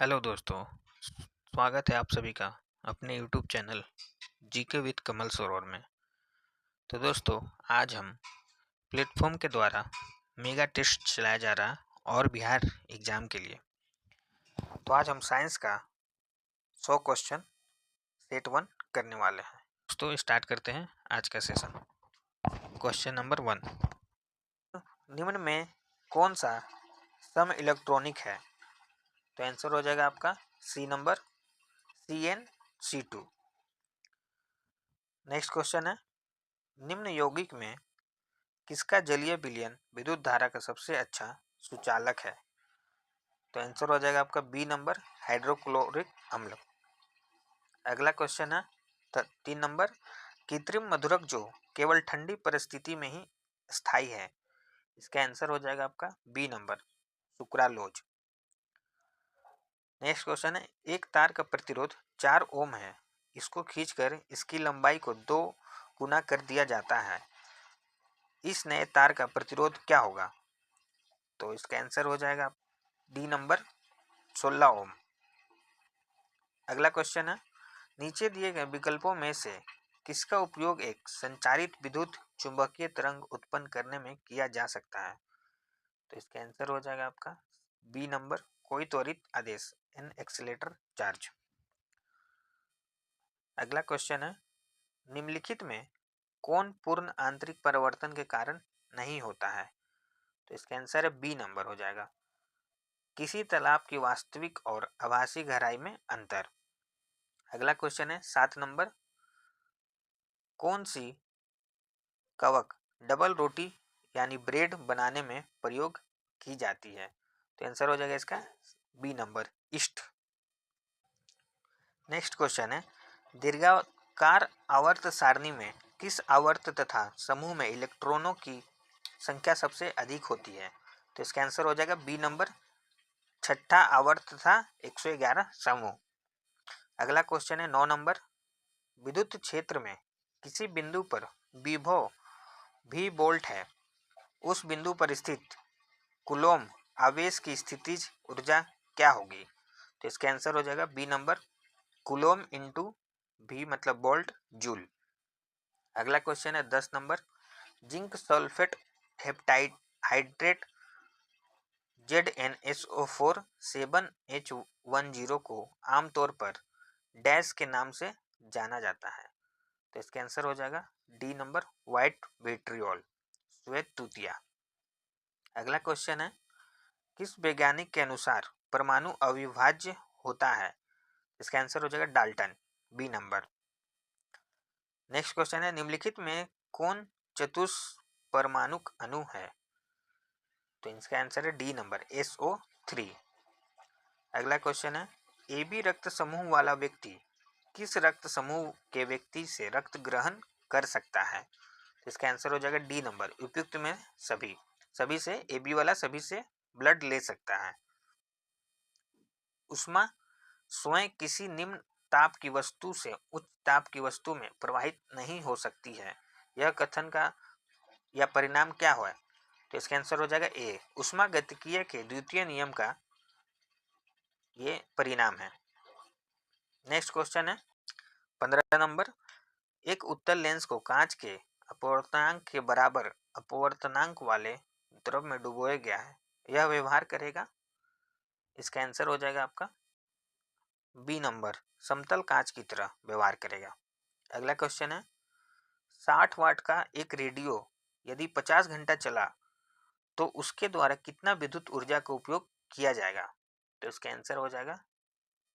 Hello दोस्तों, स्वागत है आप सभी का अपने यूट्यूब चैनल जीके विद कमल सरोवर में। तो दोस्तों, आज हम प्लेटफॉर्म के द्वारा मेगा टेस्ट चलाया जा रहा और बिहार एग्जाम के लिए। तो आज हम साइंस का 100 क्वेश्चन सेट 1 करने वाले हैं। दोस्तों, स्टार्ट करते हैं आज का सेशन। क्वेश्चन नंबर 1, निम्न में कौन सा सम इलेक्ट्रॉनिक है? तो आंसर हो जाएगा आपका C number, CnC2। Next question है, निम्न यौगिक में किसका जलीय विलयन विद्युत धारा का सबसे अच्छा सुचालक है? तो आंसर हो जाएगा आपका बी नंबर, हाइड्रोक्लोरिक अम्ल। अगला क्वेश्चन है 3 नंबर, कृत्रिम मधुरक जो केवल ठंडी परिस्थिति में ही स्थायी है, इसका आंसर हो जाएगा आपका B number, sucralose. Next question है, एक तार का प्रतिरोध 4 ओम है, इसको खींचकर इसकी लंबाई को 2 गुना कर दिया जाता है, इस नए तार का प्रतिरोध क्या होगा? तो इसका आंसर हो जाएगा डी नंबर, 16 ओम। अगला क्वेश्चन है, नीचे दिए गए विकल्पों में से किसका उपयोग एक संचारित विद्युत चुंबकीय तरंग उत्पन्न करने में किया जा सकता है? तो इसका आंसर हो जाएगा आपका बी नंबर, कोई त्वरित आदेश, एन एक्सीलेटर चार्ज। अगला क्वेश्चन है, निम्नलिखित में कौन पूर्ण आंतरिक परिवर्तन के कारण नहीं होता है? तो इसका आंसर है बी नंबर हो जाएगा, किसी तालाब की वास्तविक और आभासी गहराई में अंतर। अगला क्वेश्चन है 7 नंबर, कौन सी कवक डबल रोटी यानी ब्रेड बनाने में प्रयोग की जाती है? तो आंसर हो जाएगा इसका B number, east. Next question है, दीर्घाकार आवर्त सारणी में किस आवर्त तथा समूह में इलेक्ट्रॉनों की संख्या सबसे अधिक होती है? तो इसका आंसर हो जाएगा बी नंबर, छठा आवर्त तथा 111 समूह। अगला क्वेश्चन है 9 नंबर, विद्युत क्षेत्र में किसी बिंदु पर विभव भी वोल्ट है, उस बिंदु पर स्थित कूलॉम आवेश की स्थितिज ऊर्जा क्या होगी? तो इसका आंसर हो जाएगा बी नंबर, कूलॉम इंटू भी मतलब वोल्ट जूल। अगला क्वेश्चन है 10 number, zinc sulphate heptahydrate ZnSO4 7H10 को आमतौर पर डैश के नाम से जाना जाता है? तो इसका आंसर हो जाएगा डी नंबर, व्हाइट विट्रियोल, श्वेत तूतिया। अगला क्वेश्चन है, किस वैज्ञानिक के अनुसार परमाणु अविभाज्य होता है? इसका आंसर हो जाएगा Dalton, B number. Next question है, निम्नलिखित में कौन चतुष्परमाणुक अणु है? तो इसका आंसर है डी नंबर, SO3। अगला क्वेश्चन है, AB रक्त समूह वाला व्यक्ति किस रक्त समूह के व्यक्ति से रक्त ग्रहण कर सकता है? तो इसका आंसर हो जाएगा डी नंबर, उपयुक्त में सभी से AB वाला सभी से ब्लड ले सकता है। उष्मा स्वयं किसी निम्न ताप की वस्तु से उच्च ताप की वस्तु में प्रवाहित नहीं हो सकती है, यह कथन का या परिणाम क्या है? तो इसका आंसर हो जाएगा ए, उष्मागतिकीय के द्वितीय नियम का ये परिणाम है। नेक्स्ट क्वेश्चन है 15 नंबर, एक उत्तल लेंस को कांच के अपवर्तनांक के बराबर अपवर्तनांक वाले द्रव में डुबोया गया है, यह व्यवहार करेगा? इसका आंसर हो जाएगा आपका बी नंबर, समतल कांच की तरह व्यवहार करेगा। अगला क्वेश्चन है, 60 वाट का एक रेडियो यदि 50 घंटा चला तो उसके द्वारा कितना विद्युत ऊर्जा का उपयोग किया जाएगा? तो इसका आंसर हो जाएगा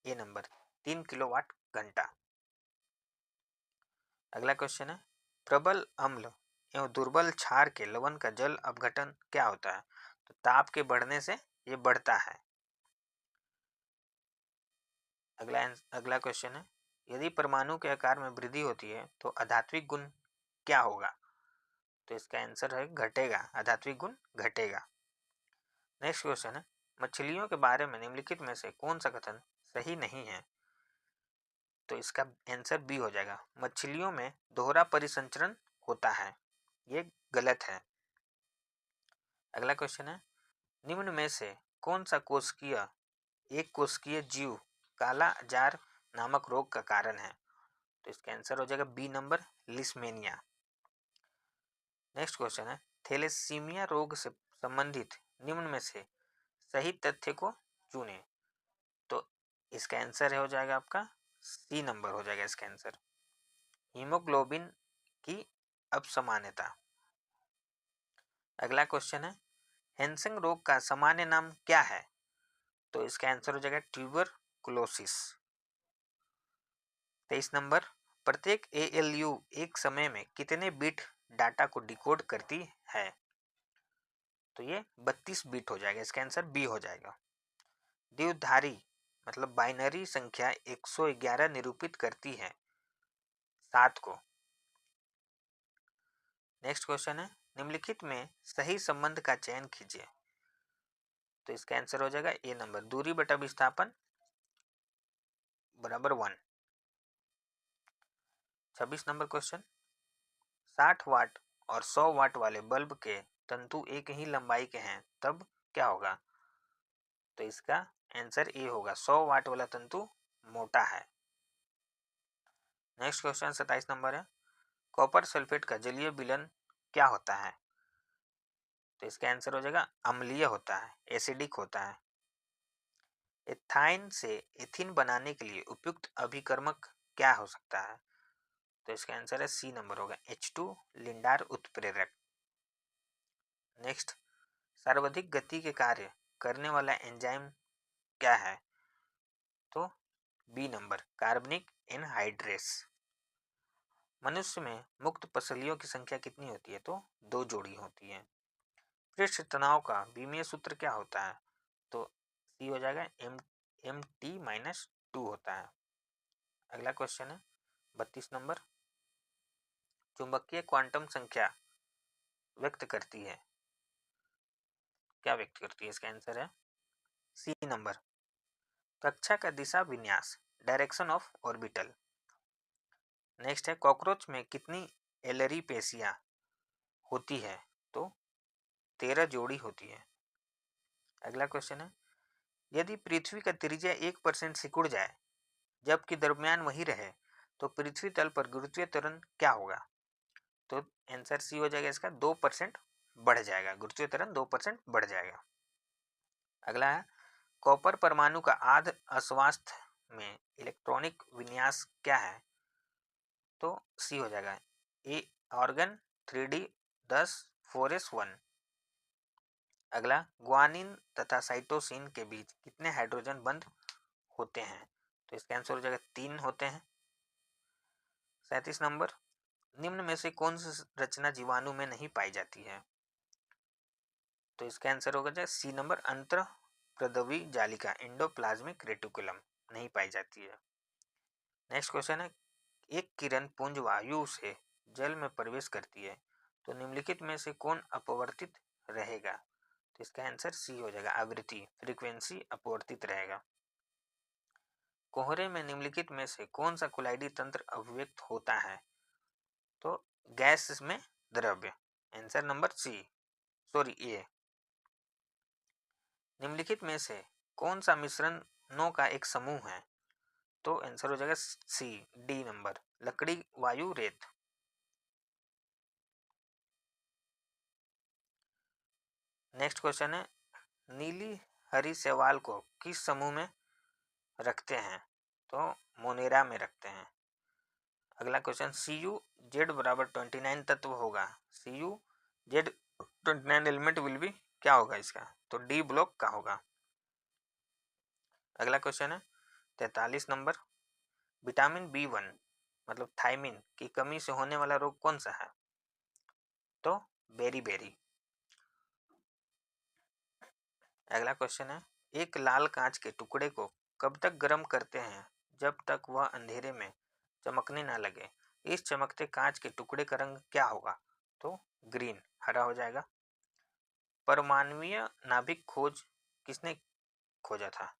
ए नंबर, 3 किलोवाट घंटा। अगला क्वेश्चन है, प्रबल अम्ल एवं दुर्बल क्षार के लवण का जल अपघटन क्या होता है? तो ताप के बढ़ने से ये बढ़ता है। अगला क्वेश्चन है, यदि परमाणु के आकार में वृद्धि होती है तो अधात्विक गुण क्या होगा? तो इसका आंसर है घटेगा, अधात्विक गुण घटेगा। नेक्स्ट क्वेश्चन है, मछलियों के बारे में निम्नलिखित में से कौन सा कथन सही नहीं है? तो इसका आंसर बी हो जाएगा, मछलियों में दोहरा परिसंचरण होता है, ये गलत है। अगला क्वेश्चन है, निम्न में से कौन सा कोशिकीय एक कोशिकीय जीव काला जार नामक रोग का कारण है? तो इसका आंसर हो जाएगा B number, leishmania. Next question है, थैलेसीमिया रोग से संबंधित निम्न में से सही तथ्य को चुने। तो इसका आंसर हो जाएगा आपका सी नंबर हो जाएगा इसका आंसर, हीमोग्लोबिन की अपसमानता। अगला क्वेश्चन है, हैंसिंग रोग का सामान्य नाम क्या है? तो इसका आंसर हो जाएगा ट्यूबरकुलोसिस। 23 नंबर, प्रत्येक एएलयू एक समय में कितने बिट डाटा को डिकोड करती है? तो ये 32 बिट हो जाएगा, इसका आंसर बी हो जाएगा। द्विधारी मतलब बाइनरी संख्या 111 निरूपित करती है 7 को। नेक्स्ट क्वेश्चन है, निम्नलिखित में सही संबंध का चयन कीजिए। तो इसका आंसर हो जाएगा ए नंबर, दूरी बटा विस्थापन बराबर 1। 26 नंबर क्वेश्चन, 60 वाट और 100 वाट वाले बल्ब के तंतु एक ही लंबाई के हैं, तब क्या होगा? तो इसका आंसर ए होगा, 100 वाट वाला तंतु मोटा है। नेक्स्ट क्वेश्चन 27 नंबर है, कॉपर सल्फेट का जलीय विलयन क्या होता है? तो इसका आंसर हो जाएगा अम्लीय होता है, एसिडिक होता है। एथाइन से एथीन बनाने के लिए उपयुक्त अभिकर्मक क्या हो सकता है? तो इसका आंसर है सी नंबर होगा, H2 लिंडार उत्प्रेरक। नेक्स्ट, सर्वाधिक गति के कार्य करने वाला एंजाइम क्या है? तो बी नंबर, कार्बनिक एनहाइड्रेस। मनुष्य में मुक्त पसलियों की संख्या कितनी होती है? तो 2 जोड़ी होती है। पृष्ठ तनाव का विमीय सूत्र क्या होता है? तो सी हो जाएगा, MT-2 होता है। अगला क्वेश्चन है 32 नंबर, चुंबकीय क्वांटम संख्या व्यक्त करती है, क्या व्यक्त करती है? इसका आंसर है सी नंबर, कक्षा का दिशा विन्यास, डायरेक्शन ऑफ ऑर्बिटल। नेक्स्ट है, कॉकरोच में कितनी एलरी पेशियां होती है? तो 13 जोड़ी होती है। अगला क्वेश्चन है, यदि पृथ्वी का त्रिज्या 1% सिकुड़ जाए जबकि दरम्यान वही रहे तो पृथ्वी तल पर गुरुत्वीय त्वरण क्या होगा? तो आंसर सी हो जाएगा इसका, 2% बढ़ जाएगा, गुरुत्वीय त्वरण 2% बढ़ जाएगा। अगला है, कॉपर परमाणु का आध अस्वास्थ्य में इलेक्ट्रॉनिक विन्यास क्या है? तो सी हो जाएगा, ए ऑर्गन 3D10 4s1। अगला, ग्वानिन तथा साइटोसिन के बीच कितने हाइड्रोजन बंध होते हैं? तो इसका आंसर हो जाएगा 3 होते हैं। 37 नंबर, निम्न में से कौन सी रचना जीवाणु में नहीं पाई जाती है? तो इसका आंसर होगा सी नंबर, अंतर प्रदवी जालिका, एंडोप्लाज्मिक रेटिकुलम नहीं पाई जाती है। नेक्स्ट क्वेश्चन है, एक किरण पुंज वायु से जल में प्रवेश करती है तो निम्नलिखित में से कौन अपवर्तित रहेगा? तो इसका आंसर सी हो जाएगा, आवृत्ति फ्रीक्वेंसी अपवर्तित रहेगा। कोहरे में निम्नलिखित में से कौन सा कोलाइडी तंत्र अभिव्यक्त होता है? तो गैस में द्रव्य, आंसर नंबर सी, सॉरी ए। निम्नलिखित में से कौन सा मिश्रणों का एक समूह है? तो आंसर हो जाएगा सी, डी नंबर, लकड़ी वायु रेत। नेक्स्ट क्वेश्चन है, नीली हरी शैवाल को किस समूह में रखते हैं? तो मोनेरा में रखते हैं। अगला क्वेश्चन, CuZ बराबर 29 तत्व होगा, CuZ 29 एलिमेंट विल बी क्या होगा इसका? तो डी ब्लॉक का होगा। अगला क्वेश्चन है 43 नंबर, विटामिन B1 मतलब थायमिन की कमी से होने वाला रोग कौन सा है? तो बेरी। अगला क्वेश्चन है, एक लाल कांच के टुकड़े को कब तक गर्म करते हैं जब तक वह अंधेरे में चमकने ना लगे? इस चमकते कांच के टुकड़े का रंग क्या होगा? तो ग्रीन, हरा हो जाएगा। परमाणुीय नाभिक खोज किसने खोजा था?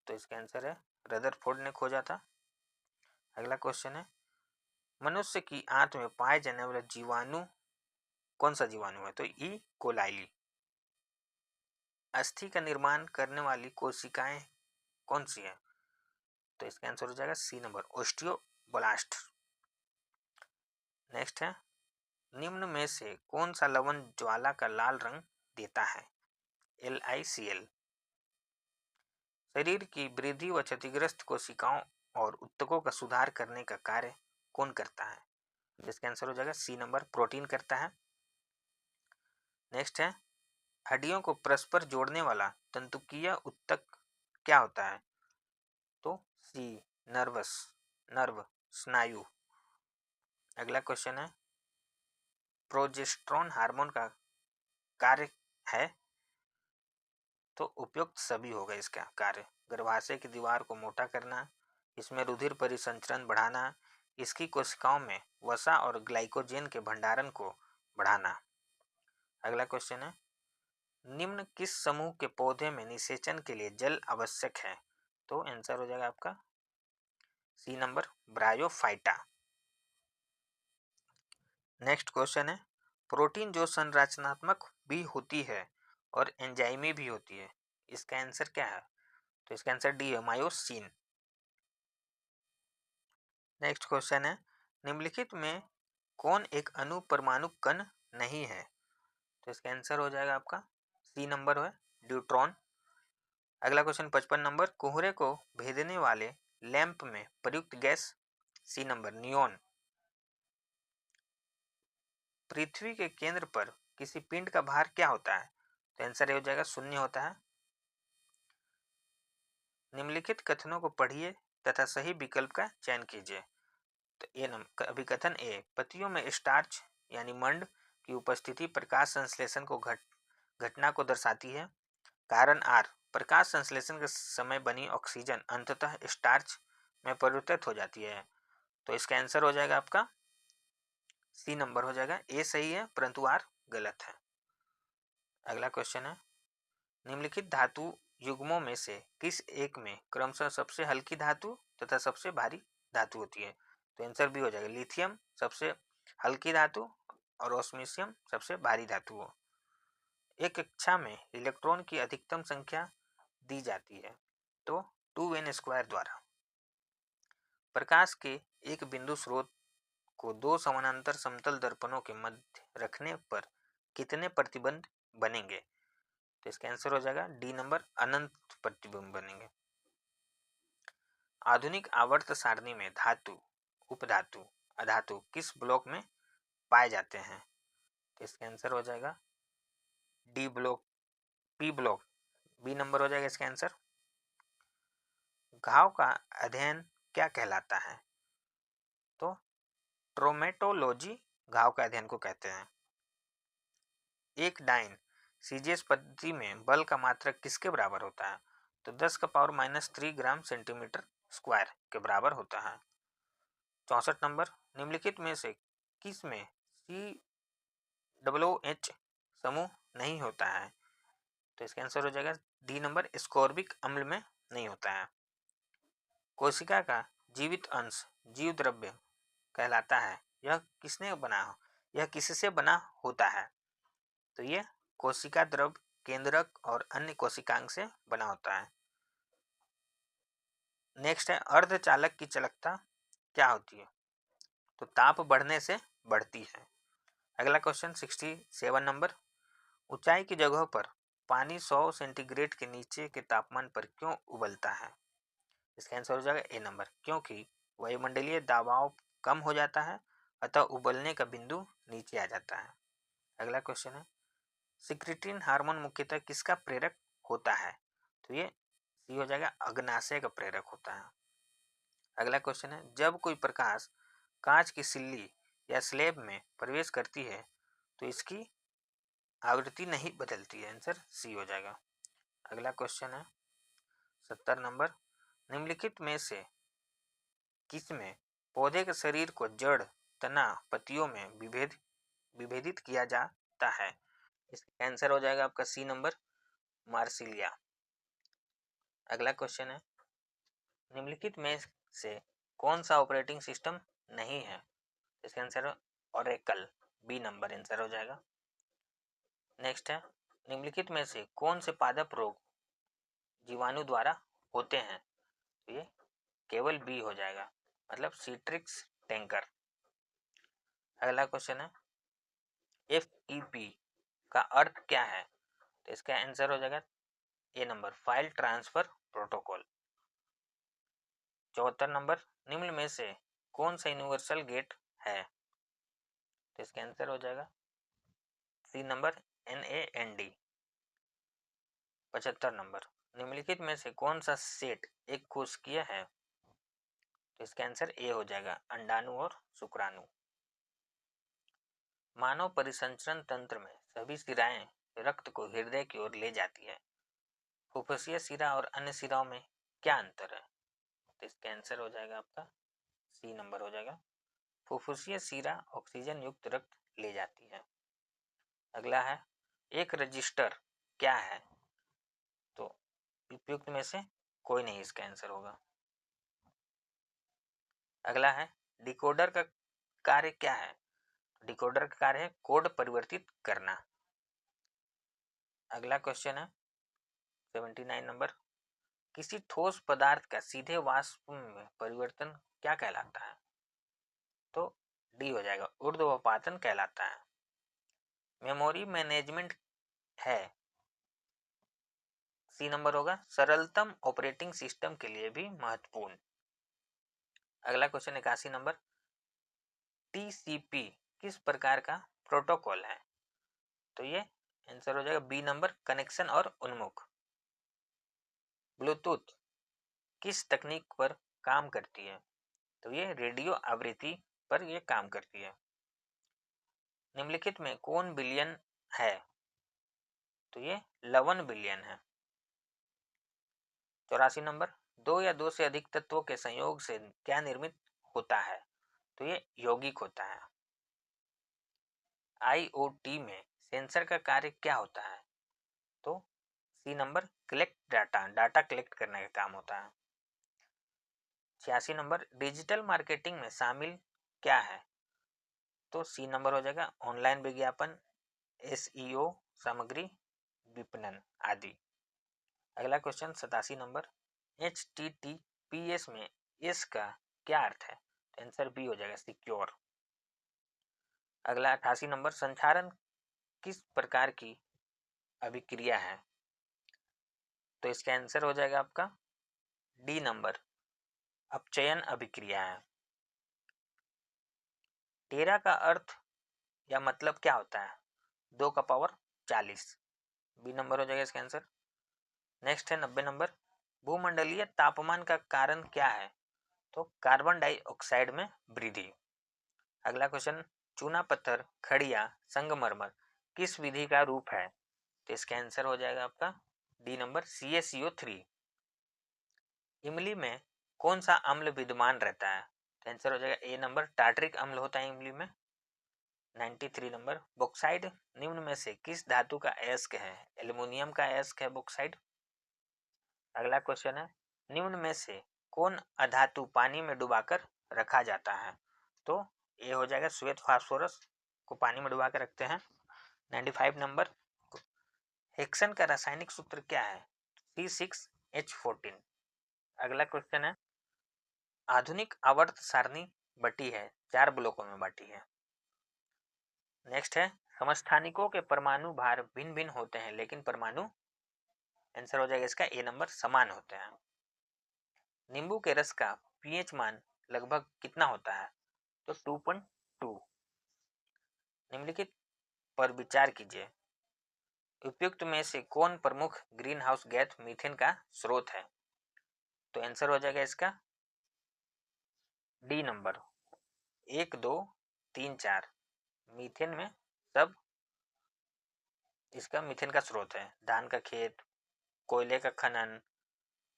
तो इसका आंसर है रदरफोर्ड ने खोजा था। अगला क्वेश्चन है, मनुष्य की आंत में पाए जाने वाला जीवाणु कौन सा जीवाणु है? तो ई कोलाइली। अस्थि का निर्माण करने वाली कोशिकाएं कौन सी है? तो इसका आंसर हो जाएगा सी नंबर, ओस्टियोब्लास्ट। नेक्स्ट है, निम्न में से कौन सा लवण ज्वाला का लाल रंग देता है? LiCl। शरीर की वृद्धि व क्षतिग्रस्त कोशिकाओं और ऊतकों का सुधार करने का कार्य कौन करता है? इसका आंसर हो जाएगा सी नंबर, प्रोटीन करता है। नेक्स्ट है, हड्डियों को परस्पर जोड़ने वाला तंतुकीय ऊतक क्या होता है? तो सी, नर्व, स्नायु। अगला क्वेश्चन है, प्रोजेस्टेरोन हार्मोन का कार्य है? तो उपयुक्त सभी होगा इसका कार्य। गर्भाशय की दीवार को मोटा करना, इसमें रुधिर परिसंचरण बढ़ाना, इसकी कोशिकाओं में वसा और ग्लाइकोजन के भंडारण को बढ़ाना। अगला क्वेश्चन है, निम्न किस समूह के पौधे में निषेचन के लिए जल आवश्यक है? तो आंसर हो जाएगा आपका C number, bryophyta. Next question है, प्रोटीन जो संरचनात्मक भी होती है और एंजाइमी भी होती है, इसका आंसर क्या है? तो इसका आंसर डी है, मायोसिन। नेक्स्ट क्वेश्चन है, निम्नलिखित में कौन एक अणु परमाणु कण नहीं है? तो इसका आंसर हो जाएगा आपका सी नंबर है, ड्यूट्रॉन। अगला क्वेश्चन 55 नंबर, कोहरे को भेदने वाले लैंप में प्रयुक्त गैस? C number, neon. पृथ्वी के केंद्र पर किसी पिंड का भार क्या होता है? तो आंसर हो जाएगा शून्य होता है। निम्नलिखित कथनों को पढ़िए तथा सही विकल्प का चयन कीजिए। तो ए नंबर, अभिकथन ए, पत्तियों में स्टार्च यानी मंड की उपस्थिति प्रकाश संश्लेषण को घटना को दर्शाती है। कारण आर, प्रकाश संश्लेषण के समय बनी ऑक्सीजन अंततः स्टार्च में परिवर्तित हो जाती है। तो इसका आंसर हो जाएगा आपका सी नंबर हो जाएगा, ए सही है परंतु आर गलत है। अगला क्वेश्चन है, निम्नलिखित धातु युग्मों में से किस एक में क्रमशः सबसे हल्की धातु तथा सबसे भारी धातु होती है? तो आंसर भी हो जाएगा, लिथियम सबसे हल्की धातु और ऑस्मियम सबसे भारी धातु हो। एक कक्षा में इलेक्ट्रॉन की अधिकतम संख्या दी जाती है तो 2n² द्वारा। प्रकाश के एक बिंदु स्रोत को दो समानांतर समतल दर्पणों के मध्य रखने पर कितने प्रतिबिंब बनेंगे? तो इसका आंसर हो जाएगा डी नंबर, अनंत प्रतिबिंब बनेंगे। आधुनिक आवर्त सारणी में धातु, उपधातु, अधातु किस ब्लॉक में पाए जाते हैं? तो इसका आंसर हो जाएगा D block, P block, B number हो जाएगा इसका आंसर। घाव का अध्ययन क्या कहलाता है? तो ट्रोमेटोलॉजी घाव का अध्ययन को कहते हैं। एक डाइन सीजीएस पद्धति में बल का मात्रक किसके बराबर होता है? तो 10⁻³ ग्राम सेंटीमीटर स्क्वायर के बराबर होता है। 64 नंबर, निम्नलिखित में से किस में COOH समूह नहीं होता है? तो इसका आंसर हो जाएगा डी नंबर, स्कोर्बिक अम्ल में नहीं होता है। कोशिका का जीवित अंश जीव द्रव्य कहलाता है, यह किसने बना हो, यह किससे बना होता है? तो ये कोशिका द्रव, केंद्रक और अन्य कोशिकांग से बना होता है। नेक्स्ट है, अर्धचालक की चालकता क्या होती है? तो ताप बढ़ने से बढ़ती है। अगला क्वेश्चन 67 नंबर, ऊंचाई की जगहों पर पानी 100 सेंटीग्रेड के नीचे के तापमान पर क्यों उबलता है? इसका आंसर हो जाएगा ए नंबर, क्योंकि वायुमंडलीय दबाव कम हो जाता है अतः उबलने का बिंदु नीचे आ जाता है। अगला क्वेश्चन है, सिक्रिटिन हार्मोन मुख्यतः किसका प्रेरक होता है? तो ये सी हो जाएगा, अग्नाशय का प्रेरक होता है। अगला क्वेश्चन है, जब कोई प्रकाश कांच की सिल्ली या स्लेब में प्रवेश करती है तो इसकी आवृत्ति नहीं बदलती है, आंसर सी हो जाएगा। अगला क्वेश्चन है 70 नंबर, निम्नलिखित में से किसमें पौधे के शरीर को जड़, तना, पत्तियों में विभेदित किया जाता है? इसका आंसर हो जाएगा आपका सी नंबर, मार्सिलिया। अगला क्वेश्चन है, निम्नलिखित में से कौन सा ऑपरेटिंग सिस्टम नहीं है? इसका आंसर है ओरेकल, बी नंबर आंसर हो जाएगा। नेक्स्ट है, निम्नलिखित में से कौन से पादप रोग जीवाणु द्वारा होते हैं, तो ये केवल बी हो जाएगा, मतलब सीट्रिक्स टैंकर। अगला क्वेश्चन है FTP का अर्थ क्या है, तो इसका आंसर हो जाएगा A number file transfer protocol. 74 number, निम्न में से कौन सा यूनिवर्सल गेट है, तो इसका आंसर हो जाएगा सी नंबर NAND। 75 नंबर, निम्नलिखित में से कौन सा सेट एक कोशिकीय है, तो इसका आंसर ए हो जाएगा अंडाणु और शुक्राणु। मानव परिसंचरण तंत्र में सभी शिराएं रक्त को हृदय की ओर ले जाती है, फुफ्फुसीय शिरा और अन्य शिराओं में क्या अंतर है, तो इसका आंसर हो जाएगा आपका सी नंबर हो जाएगा, फुफ्फुसीय शिरा ऑक्सीजन युक्त रक्त ले जाती है। अगला है एक रजिस्टर क्या है, तो उपयुक्त में से कोई नहीं इसका आंसर होगा। अगला है डिकोडर का कार्य क्या है, डिकोडर का कार्य है कोड परिवर्तित करना। अगला क्वेश्चन है 79 नंबर, किसी ठोस पदार्थ का सीधे वाष्प में परिवर्तन क्या कहलाता है, तो डी हो जाएगा ऊर्ध्वपातन कहलाता है। मेमोरी मैनेजमेंट है, सी नंबर होगा सरलतम ऑपरेटिंग सिस्टम के लिए भी महत्वपूर्ण। अगला क्वेश्चन 81 नंबर, TCP किस प्रकार का प्रोटोकॉल है, तो ये आंसर हो जाएगा बी नंबर कनेक्शन और उन्मुख। ब्लूटूथ किस तकनीक पर काम करती है, तो ये रेडियो आवृत्ति पर ये काम करती है। निम्नलिखित में कौन बिलियन है, तो ये लवन बिलियन है। 84 नंबर, दो या दो से अधिक तत्वों के संयोग से क्या निर्मित होता है, तो ये यौगिक होता है। IoT में सेंसर का कार्य क्या होता है, तो C number collect data collect करने का काम होता है। 86 नंबर, डिजिटल मार्केटिंग में शामिल क्या है, तो सी नंबर हो जाएगा ऑनलाइन विज्ञापन, SEO, सामग्री विपणन आदि। अगला क्वेश्चन 87 नंबर, HTTPS में इस का क्या अर्थ है, आंसर बी हो जाएगा सिक्योर। अगला 88 नंबर, संचारण किस प्रकार की अभिक्रिया है, तो इसका आंसर हो जाएगा आपका डी नंबर अपचयन अभिक्रिया है। टेरा का अर्थ या मतलब क्या होता है, 2 का पावर 40, बी नंबर हो जाएगा इसका आंसर। नेक्स्ट है 90 नंबर, भूमंडलीय तापमान का कारण क्या है, तो कार्बन डाइऑक्साइड में वृद्धि। अगला क्वेश्चन, चूना पत्थर, खड़िया, संगमरमर किस विधि का रूप है, तो इसका आंसर हो जाएगा आपका डी नंबर CaCO3। इमली में कौन सा अम्ल विद्यमान रहता है, तो आंसर हो जाएगा ए नंबर टार्टरिक अम्ल होता है इमली में। 93 नंबर, बॉक्साइड निम्न में से किस धातु का अयस्क है, एल्युमिनियम का अयस्क है बॉक्साइड। अगला क्वेश्चन है निम्न में से कौन अधातु पानी में डुबाकर रखा जाता है, तो ये हो जाएगा श्वेत फास्फोरस को पानी में डुबा कर रखते हैं। 95 नंबर, हेक्सन का रासायनिक सूत्र क्या है, C6H14। अगला क्वेश्चन है आधुनिक आवर्त सारणी बटी है 4 ब्लॉकों में बांटी है। नेक्स्ट है समस्थानिकों के परमाणु भार भिन्न भिन्न होते हैं लेकिन परमाणु, आंसर हो जाएगा इसका ए नंबर समान होते हैं। नींबू के रस का pH मान लगभग कितना होता है, तो 2.2। निम्नलिखित पर विचार कीजिए, उपयुक्त में से कौन प्रमुख ग्रीन हाउस गैस मीथेन का स्रोत है, तो आंसर हो जाएगा इसका डी नंबर 1, 2, 3, 4। मीथेन में सब इसका मीथेन का स्रोत है, धान का खेत, कोयले का खनन,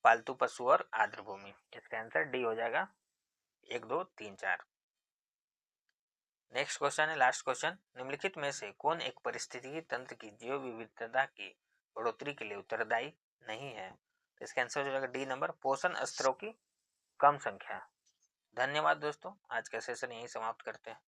पालतू पशु और आर्द्र भूमि। इसका आंसर डी हो जाएगा 1, 2, 3, 4। नेक्स्ट क्वेश्चन है लास्ट क्वेश्चन, निम्नलिखित में से कौन एक पारिस्थितिकी तंत्र की जैव विविधता की बढ़ोतरी के लिए उत्तरदायी नहीं है, तो इसका आंसर हो जाएगा डी नंबर पोषण स्तरों की कम संख्या। धन्यवाद दोस्तों, आज का सेशन यहीं समाप्त करते हैं।